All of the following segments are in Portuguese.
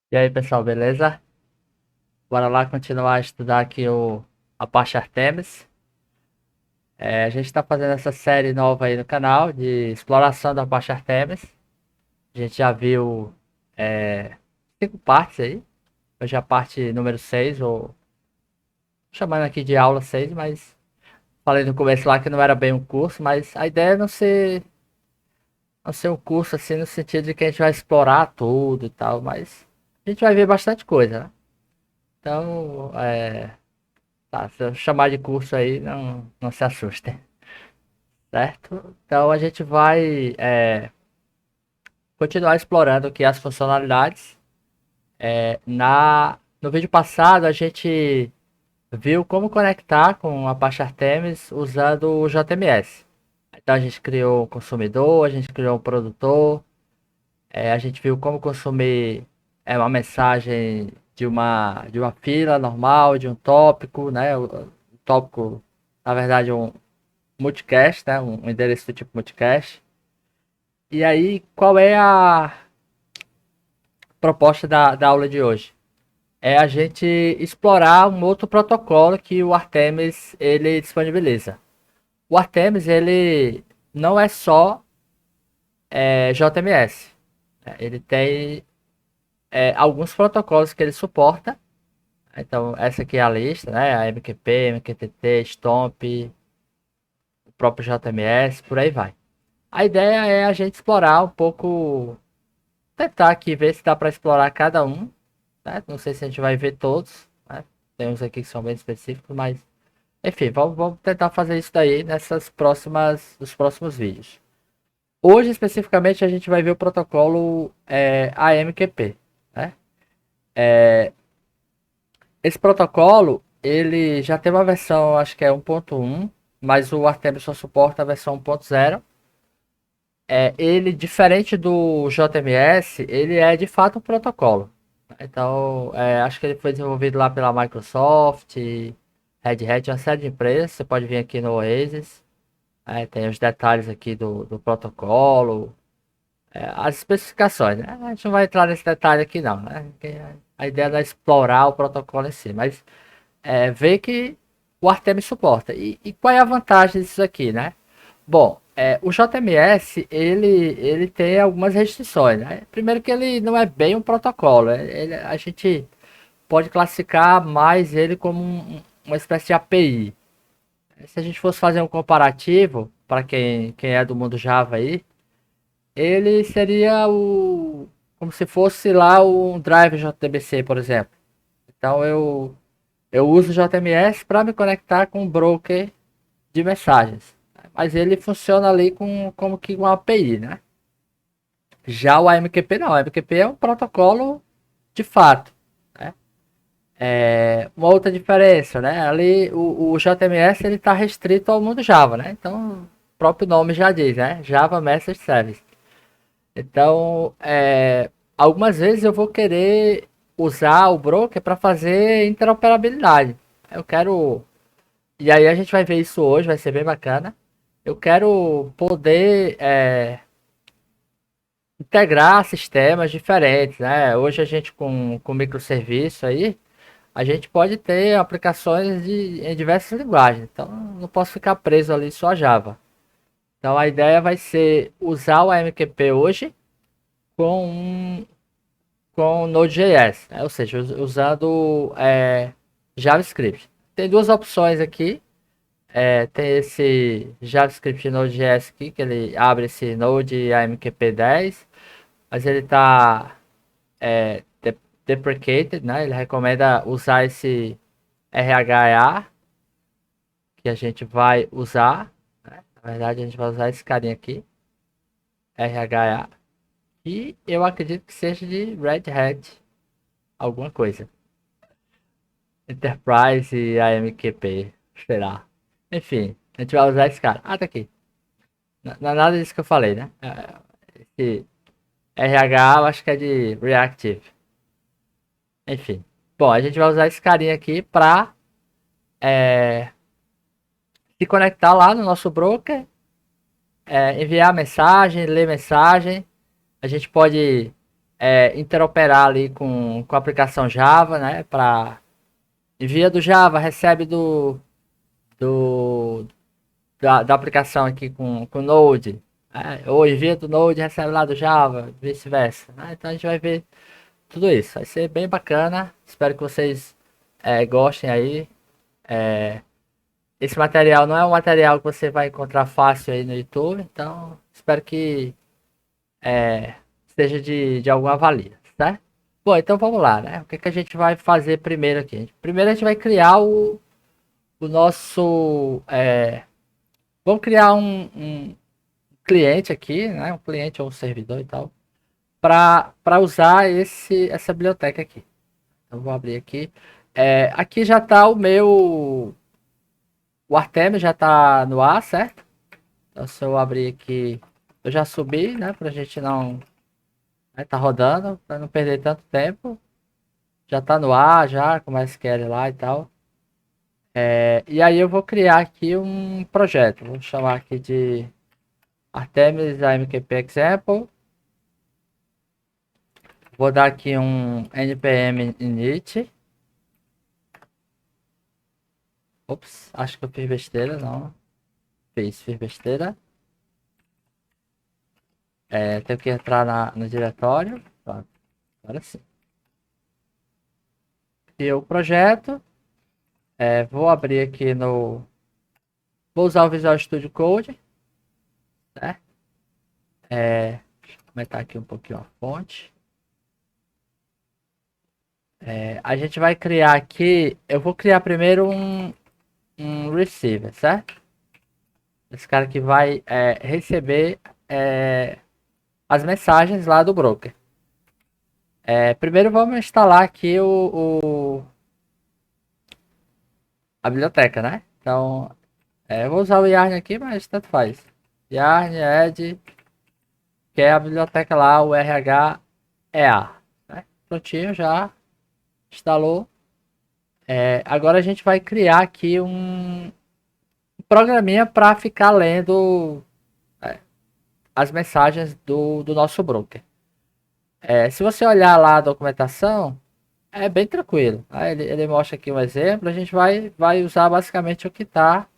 E aí, pessoal, beleza? Bora lá continuar a estudar aqui a parte Artemis. A gente está fazendo essa série nova aí no canal de exploração da parte Artemis. A gente já viu é, 5 partes aí. Hoje é a parte número 6, ou chamando aqui de aula 6, mas falei no começo lá que não era bem um curso, mas a ideia é não ser um curso assim no sentido de que a gente vai explorar tudo e tal, mas a gente vai ver bastante coisa, né? Então, tá, se eu chamar de curso aí, não se assustem, certo? Então a gente vai continuar explorando aqui as funcionalidades. No vídeo passado a gente viu como conectar com a Apache Artemis usando o JMS. Então a gente criou um consumidor, a gente criou um produtor, a gente viu como consumir uma mensagem de uma fila normal, de um tópico, né? O tópico, na verdade, multicast, né? Um endereço do tipo multicast. E aí, qual é a proposta da aula de hoje? É a gente explorar um outro protocolo que o Artemis ele disponibiliza. O Artemis ele não é só JMS. Ele tem alguns protocolos que ele suporta. Então, essa aqui é a lista, né? A MQP, MQTT, Stomp, o próprio JMS, por aí vai. A ideia é a gente explorar um pouco, tentar aqui ver se dá para explorar cada um, né? Não sei se a gente vai ver todos, né? Tem uns aqui que são bem específicos, mas enfim, vamos tentar fazer isso daí nos próximos vídeos. Hoje especificamente a gente vai ver o protocolo AMQP, né? Esse protocolo ele já tem uma versão, acho que é 1.1, mas o Artemis só suporta a versão 1.0. Ele, diferente do JMS, ele é de fato um protocolo. Então, acho que ele foi desenvolvido lá pela Microsoft, Red Hat, uma série de empresas. Você pode vir aqui no Oasis, tem os detalhes aqui do protocolo, as especificações, né? A gente não vai entrar nesse detalhe aqui não, né? Porque a ideia é explorar o protocolo em si, mas ver que o Artemis suporta. E qual é a vantagem disso aqui, né? Bom, o JMS ele tem algumas restrições, né? Primeiro que ele não é bem um protocolo, a gente pode classificar mais ele como uma espécie de API. Se a gente fosse fazer um comparativo para quem é do mundo Java aí, ele seria como se fosse lá um drive JDBC, por exemplo. Então eu uso o JMS para me conectar com um broker de mensagens. Mas ele funciona ali como que uma API, né? Já o AMQP não, o AMQP é um protocolo de fato, né? Uma outra diferença, né? Ali o JMS ele está restrito ao mundo Java, né? Então o próprio nome já diz, né? Java Message Service. Então, algumas vezes eu vou querer usar o broker para fazer interoperabilidade. Eu quero. E aí a gente vai ver isso hoje, vai ser bem bacana. Eu quero poder integrar sistemas diferentes, né? Hoje a gente com microserviço aí, a gente pode ter aplicações em diversas linguagens. Então não posso ficar preso ali só a Java. Então a ideia vai ser usar o AMQP hoje com com Node.js, né? Ou seja, usando JavaScript. Tem duas opções aqui. Tem esse JavaScript Node.js aqui, que ele abre esse Node AMQP 10, mas ele está deprecated, né? Ele recomenda usar esse RHA, que a gente vai usar, né? Na verdade, a gente vai usar esse carinha aqui, RHA, e eu acredito que seja de Red Hat, alguma coisa. Enterprise e AMQP, será? Enfim, a gente vai usar esse cara. Ah, tá aqui. Não é nada disso que eu falei, né? Esse RH eu acho que é de Reactive. Enfim. Bom, a gente vai usar esse carinha aqui para se conectar lá no nosso broker, enviar mensagem, ler mensagem. A gente pode. interoperar ali com a aplicação Java, né? Para envia do Java, recebe do da aplicação aqui com Node. Ou envia do Node, recebe lá do Java, vice-versa. Né? Então a gente vai ver tudo isso. Vai ser bem bacana. Espero que vocês gostem aí. Esse material não é um material que você vai encontrar fácil aí no YouTube, então espero que seja de alguma valia, tá? Bom, então vamos lá, né? O que, que a gente vai fazer primeiro aqui? Primeiro a gente vai criar o nosso. Vamos criar um cliente aqui, né? Um cliente ou um servidor e tal, para usar essa biblioteca aqui. Então vou abrir aqui. Aqui já está o meu. O Artemis já está no ar, certo? Então se eu abrir aqui, eu já subi, né? Pra gente não. Tá rodando, para não perder tanto tempo. Já tá no ar, já, com SQL lá e tal. E aí eu vou criar aqui um projeto. Vou chamar aqui de Artemis AMQP Example. Vou dar aqui um npm init. Ops, acho que eu fiz besteira, não. Fiz besteira. Tenho que entrar no diretório. Pronto, agora sim. Criei o projeto. Vou abrir aqui no... Vou usar o Visual Studio Code. Certo? Deixa eu aumentar aqui um pouquinho a fonte. A gente vai criar aqui... Eu vou criar primeiro um receiver, certo? Esse cara que vai receber as mensagens lá do broker. Primeiro vamos instalar aqui a biblioteca, né? Então, eu vou usar o Yarn aqui, mas tanto faz. Yarn add, que é a biblioteca lá, o RHEA. Né? Prontinho, já instalou. Agora a gente vai criar aqui um programinha para ficar lendo as mensagens do nosso broker. Se você olhar lá a documentação, é bem tranquilo. Tá? Ele mostra aqui um exemplo. A gente vai usar basicamente o que tá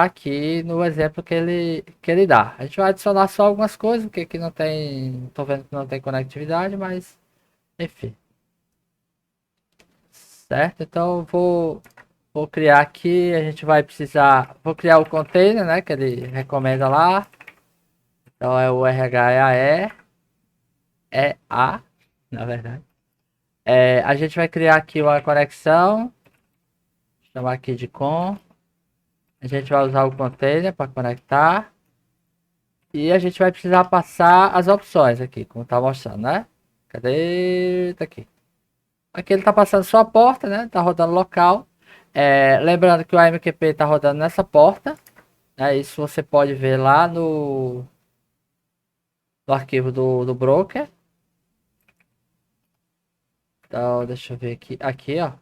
aqui no exemplo que ele dá. A gente vai adicionar só algumas coisas, porque aqui não tem. Tô vendo que não tem conectividade, mas enfim. Certo? Então vou criar aqui. A gente vai precisar. Vou criar o container, né? Que ele recomenda lá. Então é o RHEA. Na verdade. A gente vai criar aqui uma conexão. Chamar aqui de com. A gente vai usar o container para conectar. E a gente vai precisar passar as opções aqui, como tá mostrando, né? Cadê? Tá aqui. Aqui ele tá passando só a porta, né? Tá rodando local. Lembrando que o AMQP tá rodando nessa porta. Isso você pode ver lá no arquivo do broker. Então, deixa eu ver aqui. Aqui, ó.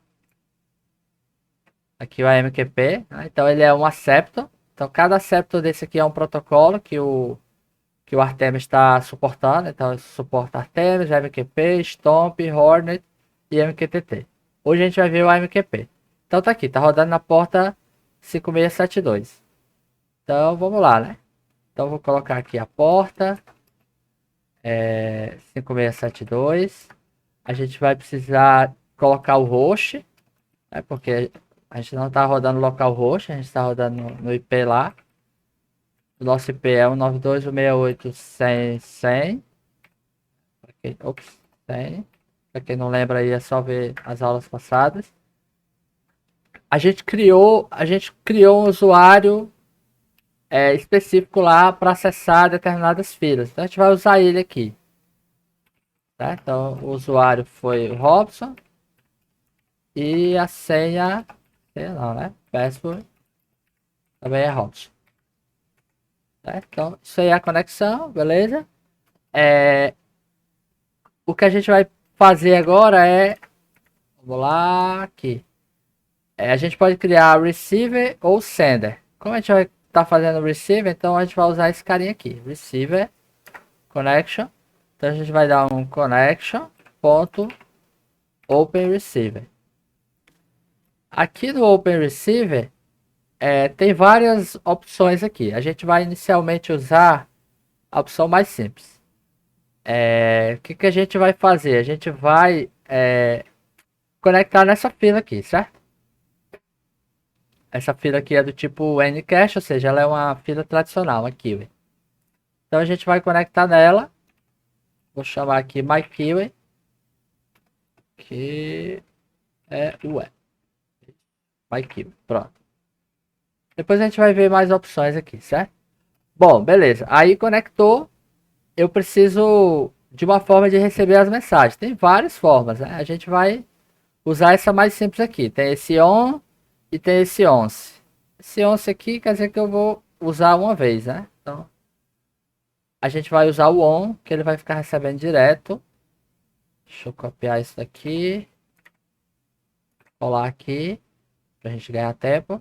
Aqui o AMQP. Né? Então, ele é um acceptor. Então, cada acceptor desse aqui é um protocolo que o Artemis está suportando. Então, suporta Artemis, AMQP, Stomp, Hornet e MQTT. Hoje a gente vai ver o AMQP. Então, tá aqui. Tá rodando na porta 5672. Então, vamos lá, né? Então, vou colocar aqui a porta 5672. A gente vai precisar colocar o host, né? Porque a gente não está rodando localhost, a gente está rodando no IP lá. O nosso IP é 192.168.100.100. Ops, 100. Para quem não lembra aí, é só ver as aulas passadas. A gente criou um usuário específico lá para acessar determinadas filas. Então a gente vai usar ele aqui. Tá? Então o usuário foi o Robson. E a senha, sei lá, né? Password também é Robson. Tá? Então isso aí é a conexão, beleza? O que a gente vai fazer agora vamos lá, aqui. A gente pode criar receiver ou sender. Como a gente vai estar fazendo receiver, então a gente vai usar esse carinha aqui. Receiver connection. Então Então a gente vai dar um connection.openReceiver. Aqui no OpenReceiver tem várias opções aqui. A gente vai inicialmente usar a opção mais simples. O que a gente vai fazer? A gente vai conectar nessa fila aqui, certo? Essa fila aqui é do tipo Ncache, ou seja, ela é uma fila tradicional aqui. Então a gente vai conectar nela. Vou chamar aqui MyKiwi, que é o MyKiwi. Pronto. Depois a gente vai ver mais opções aqui, certo? Bom, beleza. Aí conectou. Eu preciso de uma forma de receber as mensagens. Tem várias formas, né? A gente vai usar essa mais simples aqui. Tem esse on e tem esse once. Esse once aqui quer dizer que eu vou usar uma vez, né? Então, a gente vai usar o on, que ele vai ficar recebendo direto. Deixa eu copiar isso daqui. Colar aqui, pra gente ganhar tempo.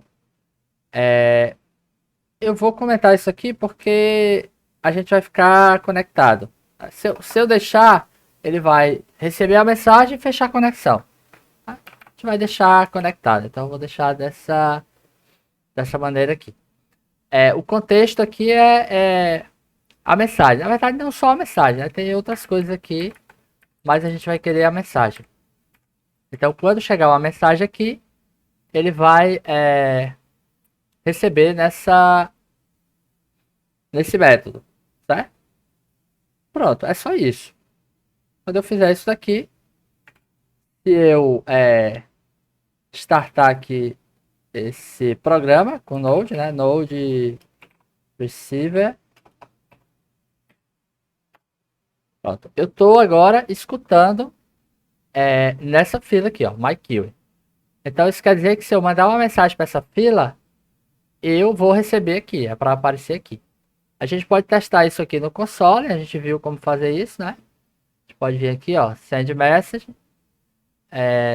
Eu vou comentar isso aqui porque a gente vai ficar conectado. Se eu deixar, ele vai receber a mensagem e fechar a conexão. A gente vai deixar conectado. Então eu vou deixar dessa maneira aqui. O contexto aqui é a mensagem. Na verdade, não só a mensagem, né? Tem outras coisas aqui, mas a gente vai querer a mensagem. Então, quando chegar uma mensagem aqui, ele vai receber nesse método, certo? Pronto, é só isso. Quando eu fizer isso daqui, se eu startar aqui esse programa com Node, né? Node Receiver. Pronto. Eu estou agora escutando nessa fila aqui, ó, MyQuery. Então isso quer dizer que se eu mandar uma mensagem para essa fila, eu vou receber aqui, é para aparecer aqui. A gente pode testar isso aqui no console, a gente viu como fazer isso, né? A gente pode vir aqui, ó, send message.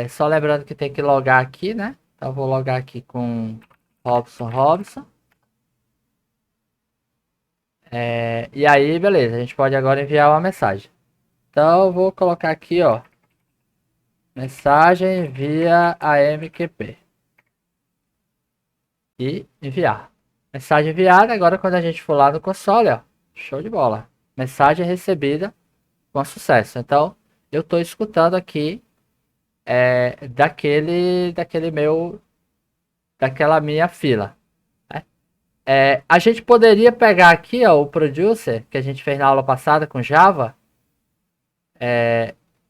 Só lembrando que tem que logar aqui, né? Então eu vou logar aqui com Robson. E aí, beleza, a gente pode agora enviar uma mensagem. Então eu vou colocar aqui, ó, mensagem via AMQP. E enviar. Mensagem enviada, agora quando a gente for lá no console, ó, show de bola. Mensagem recebida com sucesso. Então, eu estou escutando aqui daquela minha fila. Né? A gente poderia pegar aqui, ó, o producer que a gente fez na aula passada com Java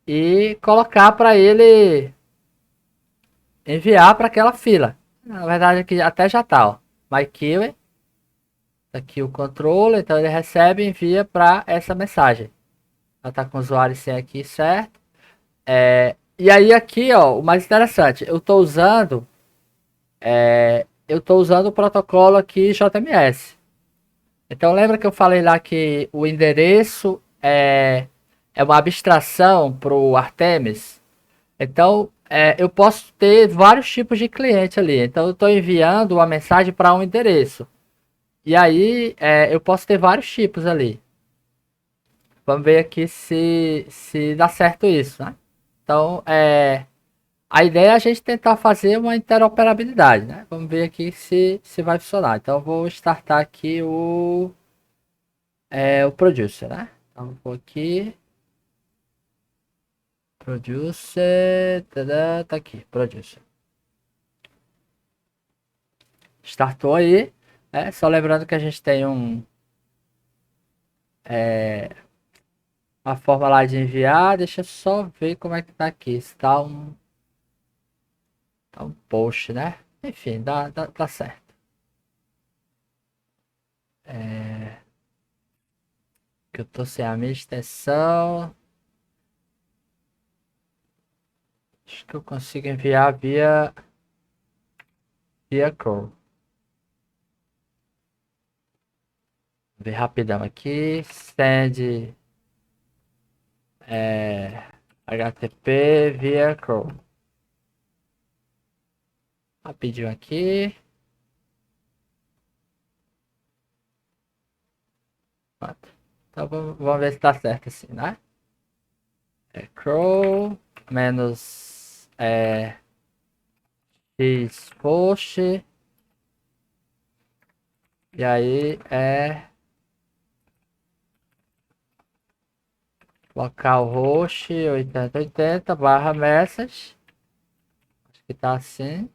e colocar para ele enviar para aquela fila. Na verdade, aqui até já tá, ó. MyQuery. Aqui o controller, então ele recebe e envia para essa mensagem. Ela tá com o usuário sem aqui, certo? E aí aqui, ó, o mais interessante, eu tô usando o protocolo aqui JMS. Então lembra que eu falei lá que o endereço é uma abstração para o Artemis? Então eu posso ter vários tipos de cliente ali. Então eu estou enviando uma mensagem para um endereço. E aí eu posso ter vários tipos ali. Vamos ver aqui se dá certo isso, né? Então, a ideia é a gente tentar fazer uma interoperabilidade, né? Vamos ver aqui se vai funcionar. Então, eu vou startar aqui o producer, né? Então, vou aqui. Producer. Tadã, tá aqui, producer. Startou aí. Só lembrando que a gente tem uma forma lá de enviar. Deixa eu só ver como é que tá aqui. Está um post, né? Enfim, dá certo. Que eu tô sem a minha extensão. Acho que eu consigo enviar via call. Vou ver rapidão aqui. Send HTTP via call. Rapidinho aqui. Pronto. Então vamos ver se tá certo assim, né? Crawl menos x post. E aí localhost 8080 barra message. Acho que tá assim.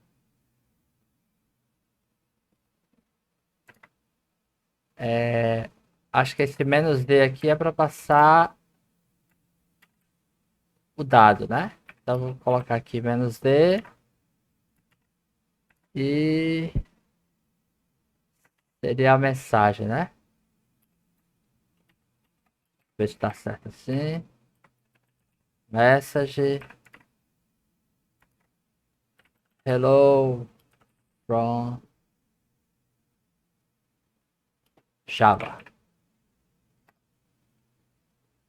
Acho que esse menos D aqui é para passar o dado, né? Então vou colocar aqui menos D e seria a mensagem, né? Ver se tá certo assim. Message. Hello from Java.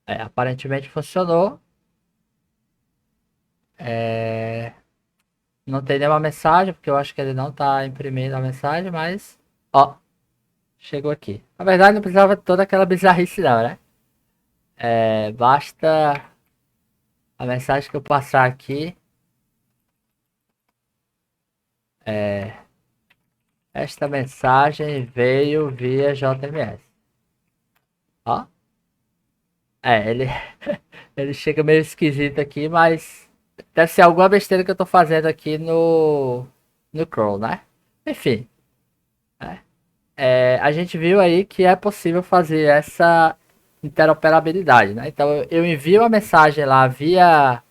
Aparentemente funcionou. Não tem nenhuma mensagem, porque eu acho que ele não tá imprimindo a mensagem, mas... Ó, chegou aqui. Na verdade não precisava de toda aquela bizarrice não, né? Basta a mensagem que eu passar aqui. Esta mensagem veio via JMS. Ó. Ele, ele chega meio esquisito aqui, mas deve ser alguma besteira que eu tô fazendo aqui no crawl, né? Enfim, né? A gente viu aí que é possível fazer essa interoperabilidade, né? Então eu envio a mensagem lá via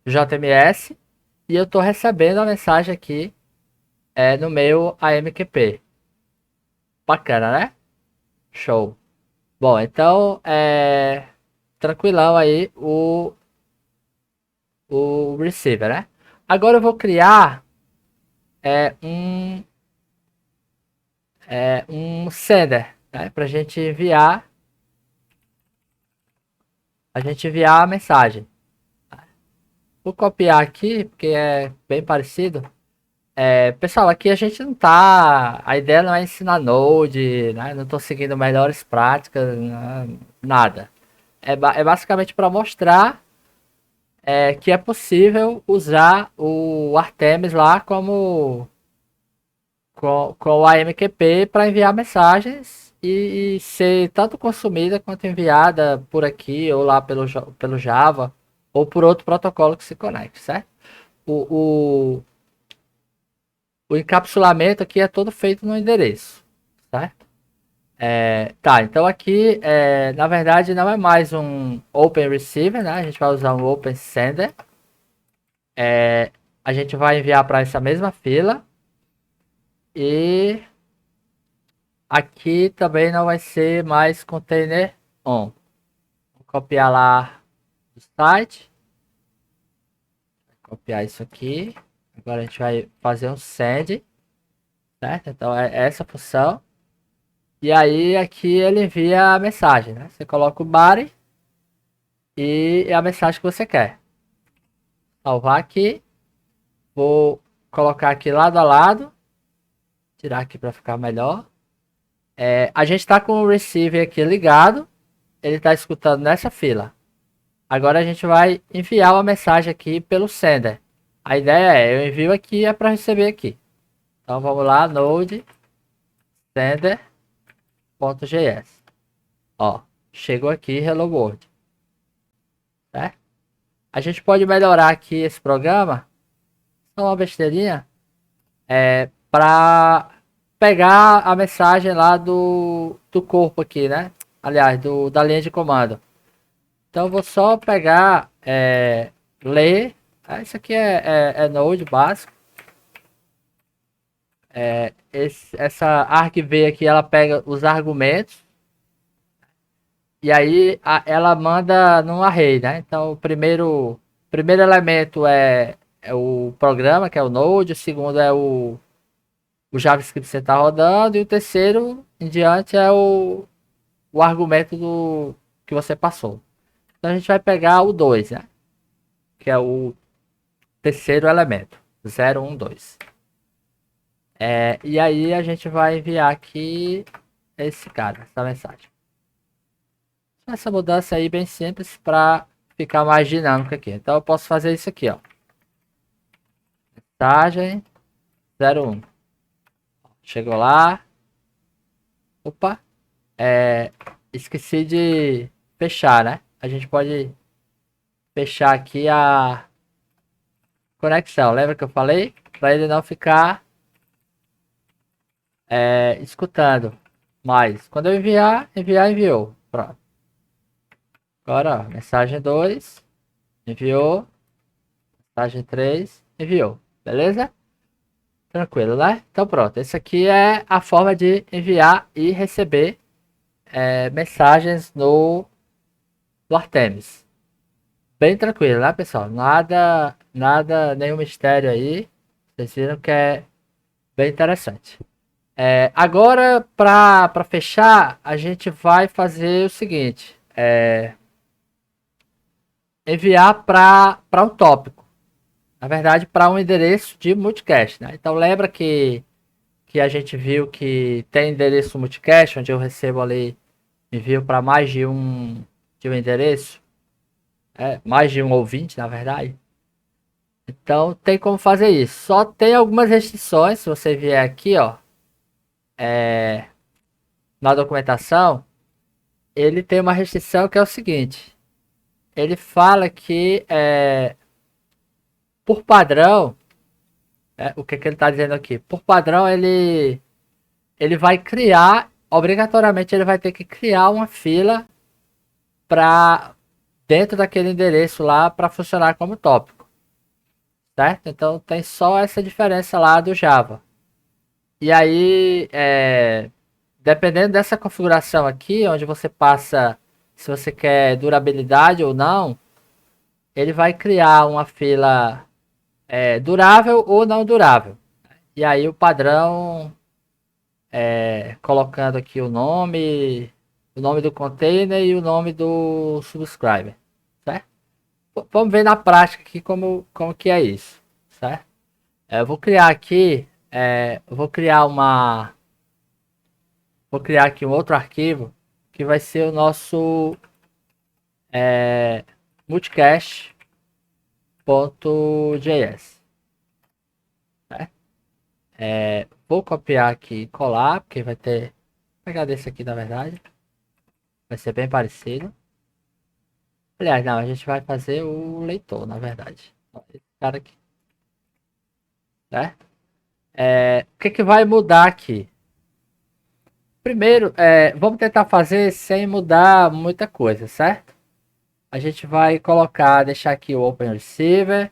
JMS e eu tô recebendo a mensagem aqui no meu AMQP. Bacana, né? Show. Bom, então tranquilão aí o receiver, né? Agora eu vou criar é, um, um sender, né? Pra gente enviar a mensagem. Vou copiar aqui, porque é bem parecido. Pessoal, aqui a gente não tá. A ideia não é ensinar Node, né? Não tô seguindo melhores práticas, né? Nada. É basicamente para mostrar que é possível usar o Artemis lá com o AMQP para enviar mensagens e ser tanto consumida quanto enviada por aqui ou lá pelo Java ou por outro protocolo que se conecte, certo? O, o, o encapsulamento aqui é todo feito no endereço, certo? Tá, então aqui na verdade não é mais um Open Receiver, né? A gente vai usar um Open Sender. A gente vai enviar para essa mesma fila e aqui também não vai ser mais container on. Vou copiar lá do site. Copiar isso aqui. Agora a gente vai fazer um send. Certo? Então é essa função. E aí aqui ele envia a mensagem. Né? Você coloca o body e a mensagem que você quer. Salvar aqui. Vou colocar aqui lado a lado. Tirar aqui para ficar melhor. A gente está com o receiver aqui ligado. Ele está escutando nessa fila. Agora a gente vai enviar uma mensagem aqui pelo sender. A ideia eu envio aqui é para receber aqui. Então vamos lá, node sender.js. Ó, chegou aqui Hello World. Certo? A gente pode melhorar aqui esse programa. Só uma besteirinha. Para pegar a mensagem lá do corpo aqui, né? Aliás, da linha de comando. Então eu vou só pegar, ler. Isso aqui é Node básico. Essa argv aqui ela pega os argumentos e aí ela manda num array, né? Então o primeiro elemento é o programa, que é o Node, o segundo é o JavaScript que você está rodando e o terceiro em diante é o argumento que você passou. Então a gente vai pegar o 2, né? Que é o terceiro elemento, 0, 1, 2. E aí a gente vai enviar aqui esse cara, essa mensagem. Essa mudança aí bem simples para ficar mais dinâmico aqui. Então eu posso fazer isso aqui, ó. Mensagem 01. Chegou lá. Opa. Esqueci de fechar, né? A gente pode fechar aqui a conexão. Lembra que eu falei? Para ele não ficar escutando. Mas quando eu enviou. Pronto. Agora, ó, mensagem 2, enviou. Mensagem 3, enviou. Beleza? Tranquilo, né? Então pronto. Essa aqui é a forma de enviar e receber mensagens no Artemis. Bem tranquilo, né, pessoal? Nada, nenhum mistério aí. Vocês viram que é bem interessante. Agora, para fechar, a gente vai fazer o seguinte: enviar para um tópico. Na verdade, para um endereço de multicast, né? Então, lembra que a gente viu que tem endereço multicast, onde eu recebo ali envio para mais de um endereço, mais de um ouvinte, na verdade. Então, tem como fazer isso. Só tem algumas restrições. Se você vier aqui, ó, na documentação, ele tem uma restrição que é o seguinte: ele fala que por padrão, o que ele está dizendo aqui? Por padrão, ele vai criar, obrigatoriamente ele vai ter que criar uma fila para dentro daquele endereço lá para funcionar como tópico, certo? Então tem só essa diferença lá do Java. E aí, dependendo dessa configuração aqui, onde você passa se você quer durabilidade ou não, ele vai criar uma fila durável ou não durável. E aí o padrão, colocando aqui o nome do container e o nome do subscriber, certo? Vamos ver na prática aqui como que é isso, certo? Eu vou criar aqui, vou criar aqui um outro arquivo que vai ser o nosso multicast.js. Vou copiar aqui e colar, porque vai ter. Vou pegar desse aqui, na verdade. Vai ser bem parecido. Aliás, não, a gente vai fazer o leitor, na verdade. Esse cara aqui. Né? O que vai mudar aqui? Primeiro, vamos tentar fazer sem mudar muita coisa, certo? A gente vai deixar aqui o Open Receiver.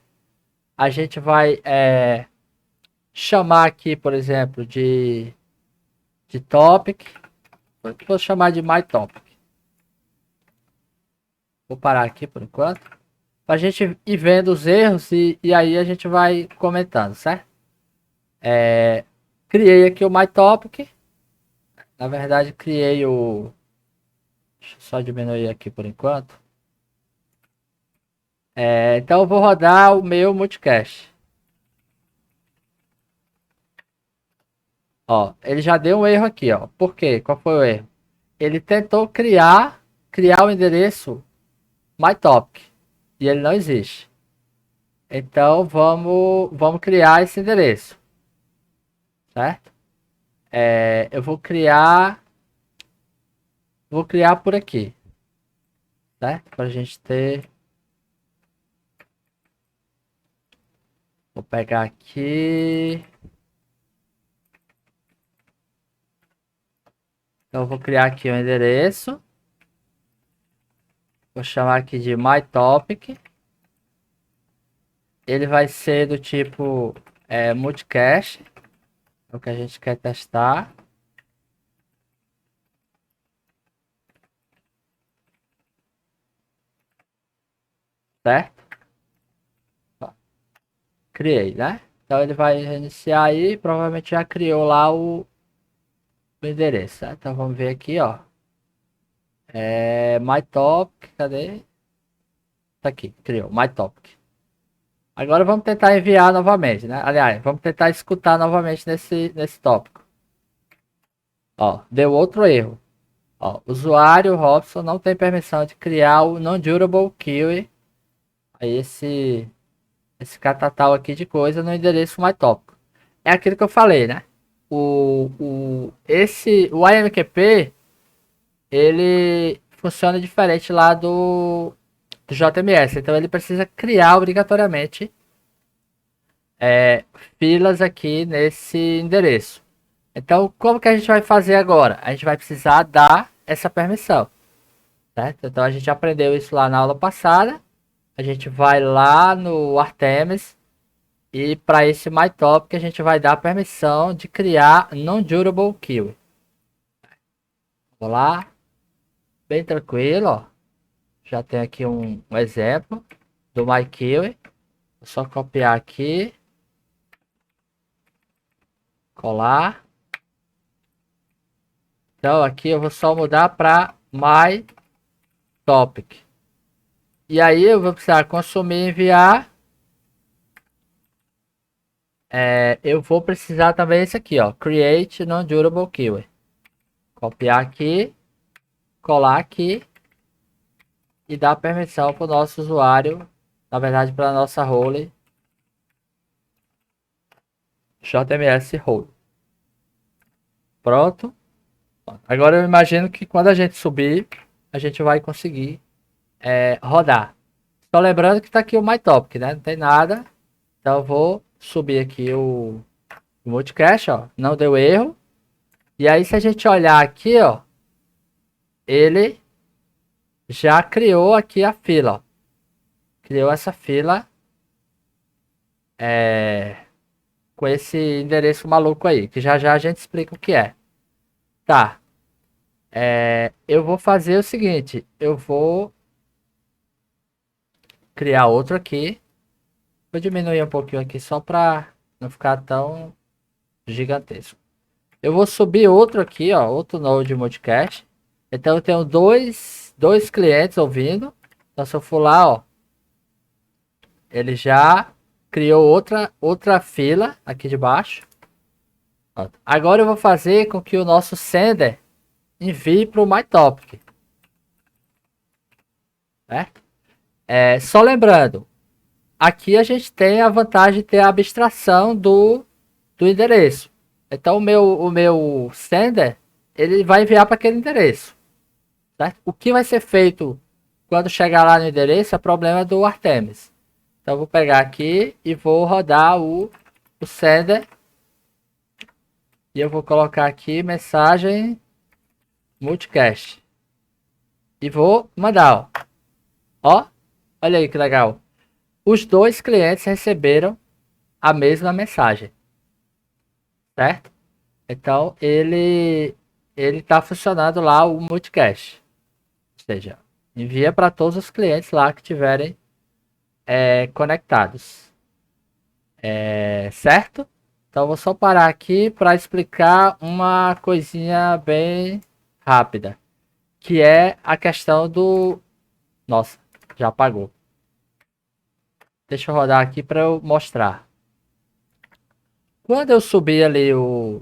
A gente vai chamar aqui, por exemplo, de Topic. Vou chamar de MyTopic. Vou parar aqui por enquanto. Pra gente ir vendo os erros e aí a gente vai comentando, certo? Criei aqui o MyTopic. Na verdade, criei o... Deixa eu só diminuir aqui por enquanto. Então eu vou rodar o meu multicast. Ó, ele já deu um erro aqui, ó. Por quê? Qual foi o erro? Ele tentou criar o endereço MyTopic e ele não existe. Então vamos criar esse endereço, certo? Eu vou criar por aqui, certo? Para a gente ter. Vou pegar aqui. Então eu vou criar aqui o endereço. Vou chamar aqui de MyTopic. Ele vai ser do tipo multicast. É o que a gente quer testar. Certo? Ó, criei, né? Então ele vai reiniciar aí. Provavelmente já criou lá o endereço, certo? Então vamos ver aqui, ó. MyTopic, cadê? Tá aqui, criou, MyTopic. Agora vamos tentar enviar novamente, né? Aliás, vamos tentar escutar novamente nesse tópico. Ó, deu outro erro. Ó, usuário Robson não tem permissão de criar o non-durable queue. Aí esse catatal aqui de coisa no endereço MyTopic. É aquilo que eu falei, né? O AMQP, ele funciona diferente lá do JMS. Então ele precisa criar obrigatoriamente filas aqui nesse endereço. Então, como que a gente vai fazer agora? A gente vai precisar dar essa permissão, certo? Então, a gente aprendeu isso lá na aula passada. A gente vai lá no Artemis e para esse MyTopic a gente vai dar a permissão de criar non-durable queue. Vou lá, bem tranquilo, ó. Já tem aqui um exemplo do MyQueue. Vou só copiar aqui, colar. Então aqui eu vou só mudar para MyTopic. E aí eu vou precisar consumir e enviar. Eu vou precisar também esse aqui, ó, create non-durable queue. Copiar aqui, colar aqui e dar permissão para o nosso usuário, na verdade para a nossa role JMS role. Pronto. Agora eu imagino que quando a gente subir, a gente vai conseguir rodar. Só lembrando que está aqui o MyTopic, né? Não tem nada. Então eu vou subir aqui o multicast, ó. Não deu erro. E aí se a gente olhar aqui, ó, ele já criou aqui a fila, ó. Criou essa fila com esse endereço maluco aí, que já já a gente explica o que é. Tá. Eu vou fazer o seguinte, eu vou criar outro aqui. Vou diminuir um pouquinho aqui só para não ficar tão gigantesco. Eu vou subir outro aqui, ó, outro node multicast. Então eu tenho dois clientes ouvindo. Então se eu for lá, ó, ele já criou outra fila aqui de baixo. Agora eu vou fazer com que o nosso sender envie para o MyTopic. Certo? Só lembrando, aqui a gente tem a vantagem de ter a abstração do endereço. Então o meu sender, ele vai enviar para aquele endereço. Certo? O que vai ser feito quando chegar lá no endereço é problema do Artemis. Então eu vou pegar aqui e vou rodar o sender. E eu vou colocar aqui mensagem multicast. E vou mandar, ó. Olha aí que legal. Os dois clientes receberam a mesma mensagem. Certo? Então ele está funcionando lá o multicast. Ou seja, envia para todos os clientes lá que tiverem conectados. Certo? Então vou só parar aqui para explicar uma coisinha bem rápida, que é a questão do... Nossa, já apagou. Deixa eu rodar aqui para eu mostrar. Quando eu subir ali o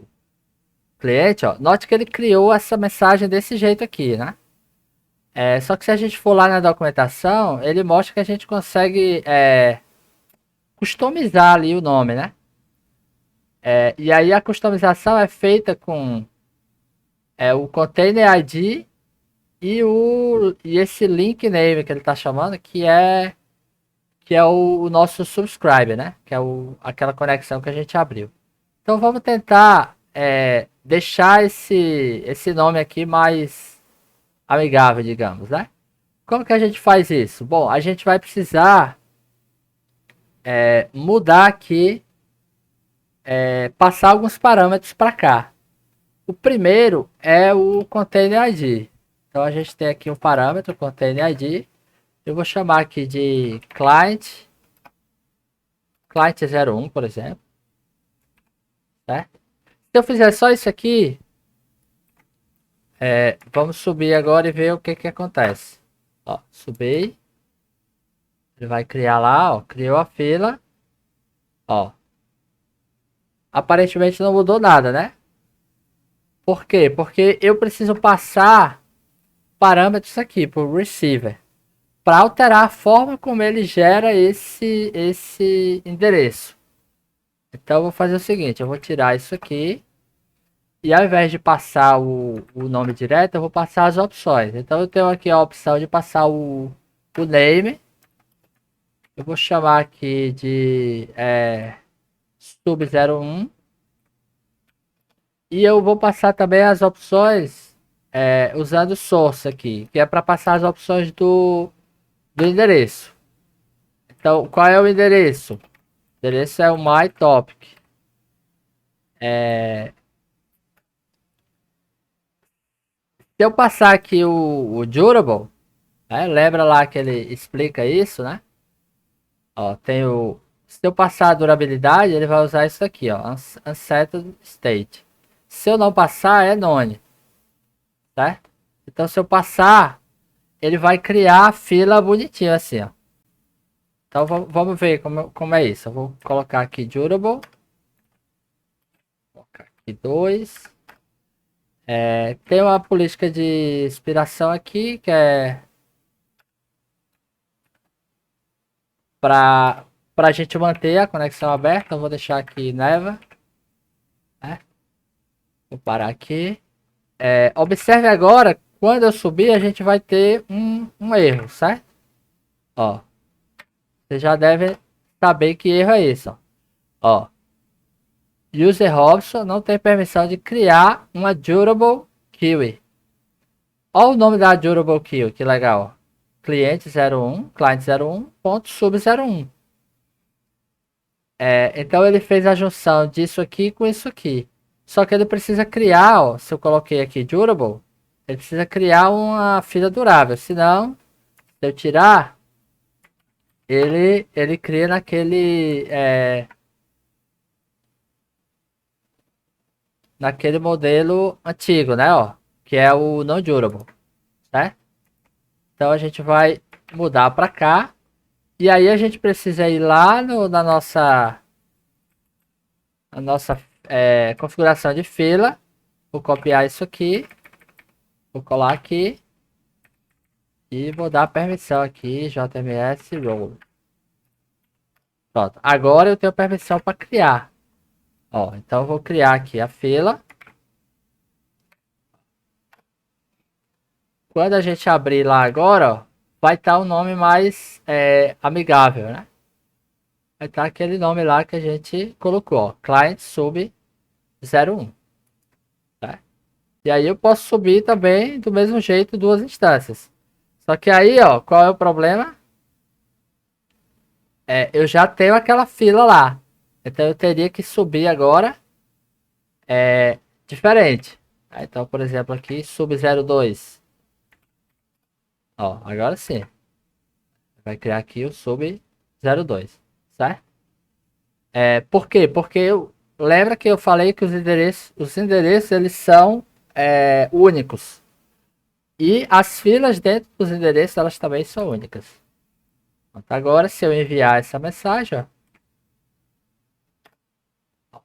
cliente, ó, note que ele criou essa mensagem desse jeito aqui, né? Só que se a gente for lá na documentação, ele mostra que a gente consegue customizar ali o nome, né? E aí a customização é feita com o Container ID e esse link name que ele está chamando, que é o nosso subscriber, né? Que é aquela conexão que a gente abriu. Então vamos tentar deixar esse nome aqui mais amigável, digamos, né? Como que a gente faz isso? Bom, a gente vai precisar mudar aqui, passar alguns parâmetros para cá. O primeiro é o Container ID. Então a gente tem aqui um parâmetro, Container ID. Eu vou chamar aqui de client 01, por exemplo. Certo? Se eu fizer só isso aqui, vamos subir agora e ver o que acontece. Ó, subi. Ele vai criar lá, ó, criou a fila. Ó. Aparentemente não mudou nada, né? Por quê? Porque eu preciso passar parâmetros aqui pro receiver, para alterar a forma como ele gera esse endereço. Então eu vou fazer o seguinte, eu vou tirar isso aqui e ao invés de passar o nome direto, eu vou passar as opções. Então eu tenho aqui a opção de passar o name. Eu vou chamar aqui de sub01. E eu vou passar também as opções usando o source aqui, que é para passar as opções do endereço. Então, qual é o endereço? O endereço é o myTopic. Se eu passar aqui o durable, lembra lá que ele explica isso, né? Ó, tem o. Se eu passar a durabilidade, ele vai usar isso aqui, ó, unsettled state. Se eu não passar, é none, certo? Então, se eu passar, ele vai criar a fila bonitinha assim, ó. Então, vamos ver como é isso. Eu vou colocar aqui durable. Vou colocar aqui 2. Tem uma política de expiração aqui, que é para a gente manter a conexão aberta. Eu vou deixar aqui never. Né? Vou parar aqui. Observe agora, quando eu subir, a gente vai ter um erro, certo? Ó, você já deve saber que erro é esse, ó. User Robson não tem permissão de criar uma durable queue. Olha o nome da durable queue, que legal. Cliente 01, client 01, ponto sub 01. Então ele fez a junção disso aqui com isso aqui. Só que ele precisa criar, ó, se eu coloquei aqui durable, ele precisa criar uma fila durável. Senão, se eu tirar, ele cria naquele modelo antigo, né, ó, que é o non durable, certo? Então a gente vai mudar para cá e aí a gente precisa ir lá na nossa configuração de fila. Vou copiar isso aqui, vou colar aqui e vou dar a permissão aqui JMS role. Pronto, agora eu tenho permissão para criar. Ó, então eu vou criar aqui a fila. Quando a gente abrir lá agora, ó, vai estar o nome mais amigável, né? Vai estar aquele nome lá que a gente colocou, ó, client sub 01. Tá? E aí eu posso subir também do mesmo jeito duas instâncias. Só que aí, ó, qual é o problema? Eu já tenho aquela fila lá. Então eu teria que subir agora diferente. Então, por exemplo, aqui sub 02. Ó, agora sim. Vai criar aqui o sub 02, certo? Por quê? Porque lembra que eu falei que os endereços eles são únicos. E as filas dentro dos endereços elas também são únicas. Então, agora, se eu enviar essa mensagem, ó,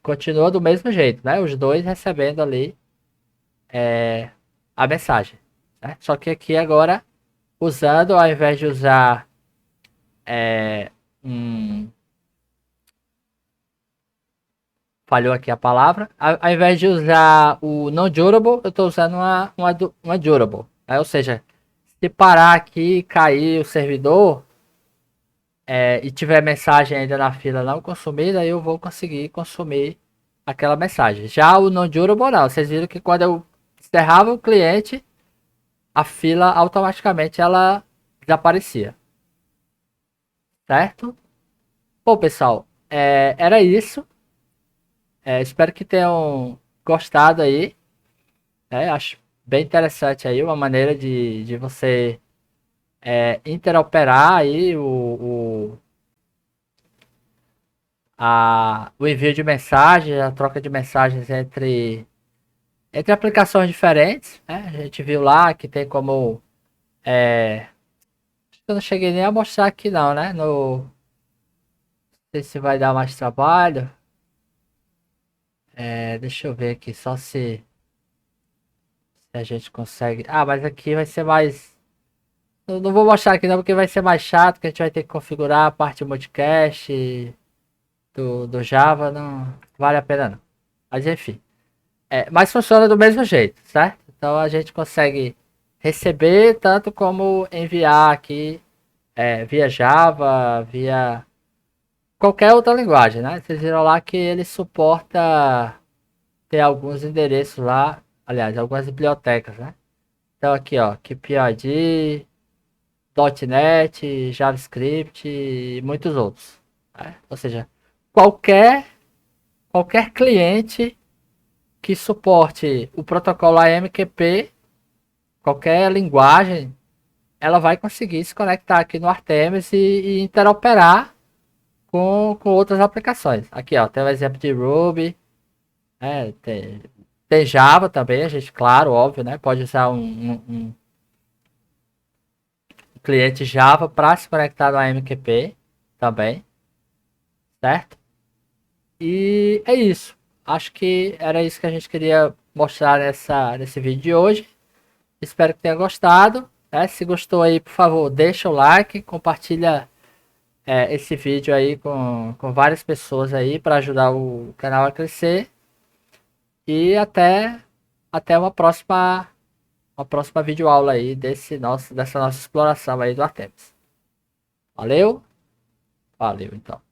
continua do mesmo jeito, né? Os dois recebendo ali a mensagem. Né? Só que aqui agora, usando, ao invés de usar um falhou aqui a palavra. Ao invés de usar o non-durable, eu estou usando uma durable. Ou seja, se parar aqui e cair o servidor e tiver mensagem ainda na fila não consumida, aí eu vou conseguir consumir aquela mensagem. Já o non-durable não. Vocês viram que quando eu encerrava o cliente, a fila automaticamente ela desaparecia. Certo? Bom, pessoal, era isso. Espero que tenham gostado aí. Acho bem interessante aí uma maneira de você interoperar aí o envio de mensagens, a troca de mensagens entre aplicações diferentes. Né? A gente viu lá que tem como. Eu não cheguei nem a mostrar aqui não, né? Não sei se vai dar mais trabalho. Deixa eu ver aqui, só se A gente consegue. Ah, mas aqui vai ser mais. Eu não vou mostrar aqui não, porque vai ser mais chato, que a gente vai ter que configurar a parte multicast do Java, não vale a pena não. Mas enfim. Mas funciona do mesmo jeito, certo? Então a gente consegue receber tanto como enviar aqui via Java, via qualquer outra linguagem, né? Vocês viram lá que ele suporta ter alguns endereços lá, aliás, algumas bibliotecas, né? Então aqui, ó, KPID, .NET, JavaScript e muitos outros, né? Ou seja, qualquer qualquer cliente que suporte o protocolo AMQP, qualquer linguagem, ela vai conseguir se conectar aqui no Artemis e interoperar com outras aplicações. Aqui, ó, tem o exemplo de Ruby, tem Java também, a gente, claro, óbvio, né? Pode usar um cliente Java para se conectar no AMQP também, certo? E é isso. Acho que era isso que a gente queria mostrar nesse vídeo de hoje. Espero que tenha gostado. Né? Se gostou aí, por favor, deixa o like, compartilha esse vídeo aí com várias pessoas aí para ajudar o canal a crescer. E até uma próxima videoaula aí dessa nossa exploração aí do Artemis. Valeu? Valeu então.